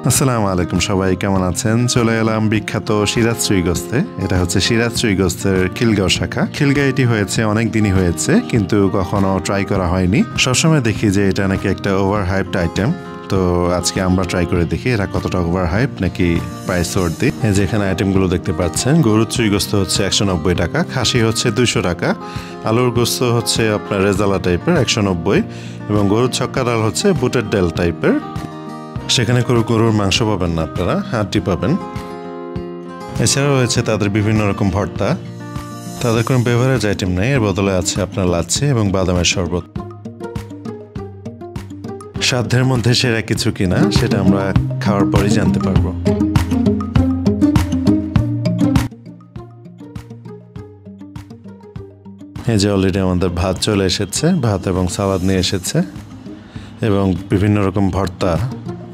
আসসালামু আলাইকুম, সবাই কেমন আছেন? চলে এলাম বিখ্যাত সিরাজ চুই গোস্তে। এটা হচ্ছে সিরাজ চুই গোস্তের খিলগাঁও শাখা। খিলগাঁও এটি হয়েছে অনেক দিনই হয়েছে, কিন্তু কখনো ট্রাই করা হয়নি। সবসময় দেখি যে এটা নাকি একটা ওভার হাইপড আইটেম। তো আজকে আমরা ট্রাই করে দেখি এরা কতটা ওভার হাইপ নাকি প্রাইস ওয়ার্থি। এই যে এখানে আইটেমগুলো দেখতে পাচ্ছেন, গরুর চুই গোস্ত হচ্ছে 190 টাকা, খাসি হচ্ছে 200 টাকা, আলুর গোস্ত হচ্ছে আপনার রেজালা টাইপের 190, এবং গরুর ছক্কা ডাল হচ্ছে বুটের ডাল টাইপের। সেখানে গরুর মাংস পাবেন না, আপনারা হাড্ডি পাবেন। এছাড়াও রয়েছে তাদের বিভিন্ন রকম ভর্তা। তাদের কোনো বেভারেজ আইটেম নেই, এর বদলে আছে আপনার লাচ্ছি এবং বাদামের শরবত। সাধ্যের মধ্যে সেরা কিছু কিনা সেটা আমরা খাওয়ার পরই জানতে পারবো। এই যে অলরেডি আমাদের ভাত চলে এসেছে, ভাত এবং সালাদ নিয়ে এসেছে, এবং বিভিন্ন রকম ভর্তা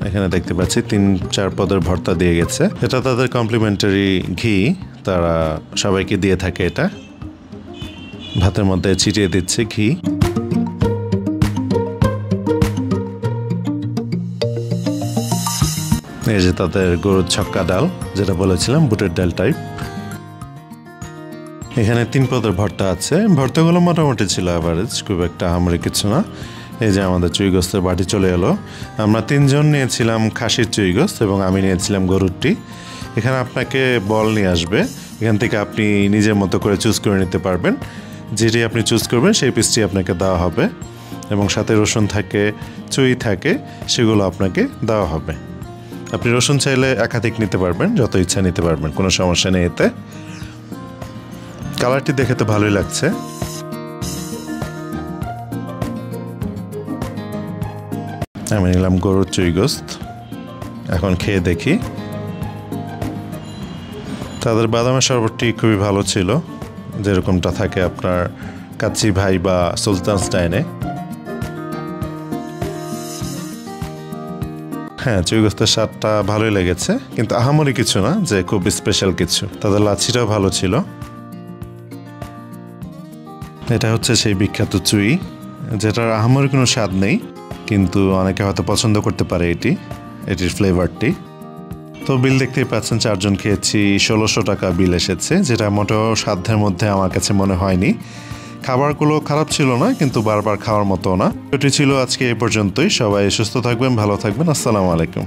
এখানে দেখতে পাচ্ছি। 3-4 পদের ভর্তা দিয়ে গেছে। এটা তাদের কমপ্লিমেন্টারি ঘি, তারা সবাইকে দিয়ে থাকে। এটা ভাতের মধ্যে ছিটিয়ে দিচ্ছে ঘি। এই যে তাদের গরুর ছক্কা ডাল, যেটা বলেছিলাম বুটের ডাল টাইপ। এখানে 3 পদের ভর্তা আছে। ভর্তাগুলো মোটামুটি ছিল অ্যাভারেজ, খুব একটা আহামরি কিছু না। এই যে আমাদের চুই গোস্তের বাটি চলে এলো। আমরা 3 জন নিয়েছিলাম খাসির চুই গোস্ত এবং আমি নিয়েছিলাম গরুরটি। এখানে আপনাকে বল নিয়ে আসবে, এখান থেকে আপনি নিজের মতো করে চুজ করে নিতে পারবেন। যেটি আপনি চুজ করবেন সেই পিসটি আপনাকে দেওয়া হবে, এবং সাথে রসুন থাকে, চুই থাকে, সেগুলো আপনাকে দেওয়া হবে। আপনি রসুন চাইলে একাধিক নিতে পারবেন, যত ইচ্ছা নিতে পারবেন, কোনো সমস্যা নেই এতে। কালারটি দেখে তো ভালোই লাগছে। আমি নিলাম গরুর চুই গোস্ত, এখন খেয়ে দেখি। তাদের বাদামের শরবতটি খুবই ভালো ছিল, যেরকমটা থাকে আপনার কাচ্চি ভাই বা সুলতান স্টাইনে। হ্যাঁ, চুই গোস্তের স্বাদটা ভালোই লেগেছে, কিন্তু আহামরি কিছু না যে খুব স্পেশাল কিছু। তাদের লাচ্ছিটাও ভালো ছিল। এটা হচ্ছে সেই বিখ্যাত চুই, যেটার আহামরি কোনো স্বাদ নেই, কিন্তু অনেকে হয়তো পছন্দ করতে পারে এটির ফ্লেভারটি। তো বিল দেখতেই পাচ্ছেন, 4 জন খেয়েছি, 1600 টাকা বিল এসেছে, যেটা মোটেও সাধ্যের মধ্যে আমার কাছে মনে হয়নি। খাবারগুলো খারাপ ছিল না, কিন্তু বারবার খাওয়ার মতো না। এটি ছিল আজকে এই পর্যন্তই। সবাই সুস্থ থাকবেন, ভালো থাকবেন। আসসালামু আলাইকুম।